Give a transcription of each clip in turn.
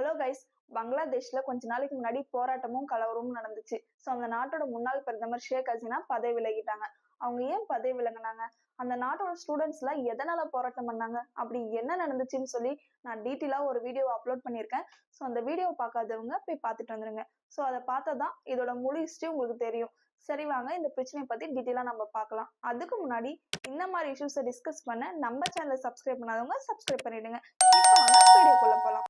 Hello guys. பங்களாதேஷ்ல கொஞ்ச நாளைக்கு முன்னாடி போராட்டமும் கலவரமும் நடந்துச்சு. ஸோ அந்த நாட்டோட முன்னாள் பிரதமர் ஷேக் ஹசீனா பதவி விலகிட்டாங்க. அவங்க ஏன் பதவி விலகினாங்க, அந்த நாட்டோட ஸ்டூடெண்ட்ஸ் எல்லாம் எதனால போராட்டம் பண்ணாங்க, அப்படி என்ன நடந்துச்சுன்னு சொல்லி நான் டீட்டெயிலா ஒரு வீடியோ அப்லோட் பண்ணியிருக்கேன். ஸோ அந்த வீடியோவை பார்க்காதவங்க போய் பார்த்துட்டு வந்துருங்க. ஸோ அதை பார்த்தா இதோட முழு ஹிஸ்டரி உங்களுக்கு தெரியும். சரி, வாங்க இந்த பிரச்சனையை பத்தி டீட்டெயிலா நம்ம பார்க்கலாம். அதுக்கு முன்னாடி இந்த மாதிரி இஷ்யூஸை டிஸ்கஸ் பண்ண நம்ம சேனலை சப்ஸ்கிரைப் பண்ணாதவங்க சப்ஸ்கிரைப் பண்ணிடுங்க. இப்போ வாங்க வீடியோக்குள்ள போகலாம்.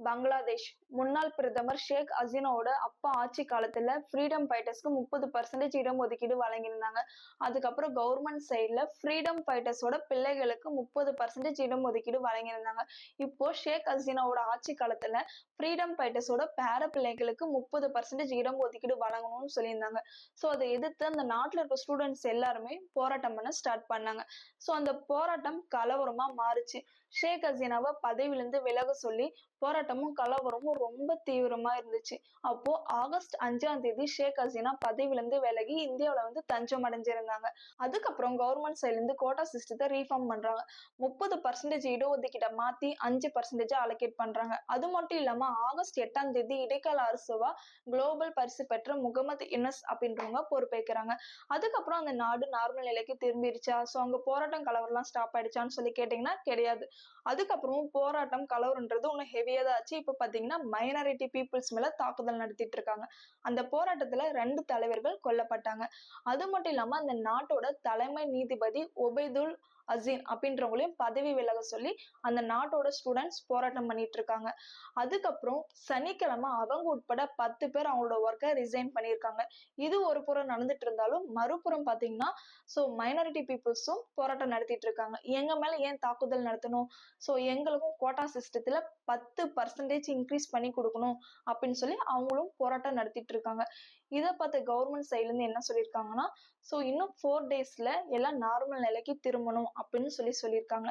பங்களாதேஷ் முன்னாள் பிரதமர் ஷேக் ஹசீனாவோட அப்பா ஆட்சி காலத்துல ஃப்ரீடம் ஃபைட்டர்ஸ்க்கு 30% இடஒதுக்கீடு வழங்கியிருந்தாங்க. அதுக்கப்புறம் கவர்மெண்ட் சைட்ல ஃப்ரீடம் ஃபைட்டர்ஸோட பிள்ளைகளுக்கு 30% இடஒதுக்கீடு வழங்கியிருந்தாங்க. இப்போ ஷேக் ஹசீனாவோட ஆட்சி காலத்துல ஃப்ரீடம் ஃபைட்டர்ஸோட பேர பிள்ளைகளுக்கு 30% இடஒதுக்கீடு வழங்கணும்னு சொல்லியிருந்தாங்க. ஸோ அதை எதிர்த்து அந்த நாட்டில் இருக்க ஸ்டூடெண்ட்ஸ் எல்லாருமே போராட்டம் பண்ண ஸ்டார்ட் பண்ணாங்க. ஸோ அந்த போராட்டம் கலவரமா மாறுச்சு. ஷேக் ஹசீனாவை பதவியிலிருந்து விலக சொல்லி போராட்டமும் கலவரமும் ரொம்ப தீவிரமா இருந்துச்சு. அப்போ ஆகஸ்ட் 5 ஷேக் ஹசீனா பதவியிலிருந்து விலகி இந்தியாவில தஞ்சம் அடைஞ்சிருந்தாங்க. அதுக்கப்புறம் கவர்மெண்ட் சைட்ல இருந்து கோட்டா சிஸ்டத்தை ரீஃபார்ம் பண்றாங்க. 30% இடஒதுக்கீட்டை மாத்தி 5% அலோகேட் பண்றாங்க. அது மட்டும் இல்லாம ஆகஸ்ட் 8 இடைக்கால அரசுவா குளோபல் பரிசு பெற்ற முகமது யூனஸ் அப்படின்றவங்க பொறுப்பேற்கிறாங்க. அதுக்கப்புறம் அந்த நாடு நார்மல் நிலைக்கு திரும்பிடுச்சா, ஸோ அங்க போராட்டம் கலவரம்லாம் ஸ்டாப் ஆயிடுச்சான்னு சொல்லி கேட்டீங்கன்னா கிடையாது. அதுக்கப்புறம் போராட்டம் கலவரன்றது ஒன்னும் ஹெவியா தான் ஆச்சு. இப்ப பாத்தீங்கன்னா மைனாரிட்டி பீப்புள்ஸ் மேல தாக்குதல் நடத்திட்டு இருக்காங்க. அந்த போராட்டத்துல 2 தலைவர்கள் கொல்லப்பட்டாங்க. அது மட்டும் இல்லாம அந்த நாட்டோட தலைமை நீதிபதி ஒபைதுல் அசீன் அப்படின்றவங்களையும் பதவி விலக சொல்லி அந்த நாட்டோட ஸ்டூடெண்ட்ஸ் போராட்டம் பண்ணிட்டு இருக்காங்க. அதுக்கப்புறம் சனிக்கிழமை அவங்க உட்பட 10 பேர் அவங்களோட ஒர்க்கை ரிசைன் பண்ணியிருக்காங்க. இது ஒரு புறம் நடந்துட்டு இருந்தாலும் மறுபுறம் பாத்தீங்கன்னா மைனாரிட்டி பீப்புள்ஸும் போராட்டம் நடத்திட்டு இருக்காங்க. எங்க மேல ஏன் தாக்குதல் நடத்தணும், ஸோ எங்களுக்கும் கோட்டா சிஸ்டத்துல 10% இன்க்ரீஸ் பண்ணி கொடுக்கணும் அப்படின்னு சொல்லி அவங்களும் போராட்டம் நடத்திட்டு இருக்காங்க. இதை பார்த்த கவர்மெண்ட் சைட்ல இருந்து என்ன சொல்லியிருக்காங்கன்னா, இன்னும் 4 daysல எல்லாம் நார்மல் நிலைக்கு திரும்பணும் அப்படின்னு சொல்லியிருக்காங்க.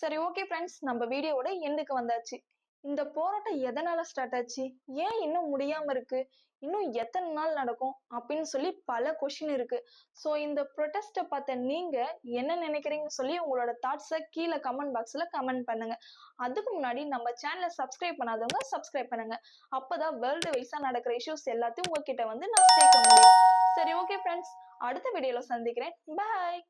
சரி, ஓகே ஃப்ரெண்ட்ஸ், நம்ம வீடியோவோட எண்டுக்கு வந்தாச்சு. இந்த போராட்டம் எதனால ஸ்டார்ட் ஆச்சு, ஏன் இன்னும் முடியாம இருக்கு, இன்னும் எத்தனை நாள் நடக்கும் அப்படின்னு சொல்லி பல கொஸ்டின் இருக்கு. ஸோ இந்த ப்ரொடெஸ்ட்டை பார்த்த நீங்க என்ன நினைக்கிறீங்கன்னு சொல்லி உங்களோட தாட்ஸை கீழே கமெண்ட் பாக்ஸ்ல கமெண்ட் பண்ணுங்க. அதுக்கு முன்னாடி நம்ம சேனலை சப்ஸ்கிரைப் பண்ணாதவங்க சப்ஸ்கிரைப் பண்ணுங்க. அப்பதான் வேர்ல்டு வைஸா நடக்கிற இஷ்யூஸ் எல்லாத்தையும் உங்ககிட்ட நான் சேர்க்க முடியும். சரி, ஓகே ஃப்ரெண்ட்ஸ், அடுத்த வீடியோல சந்திக்கிறேன். பாய்.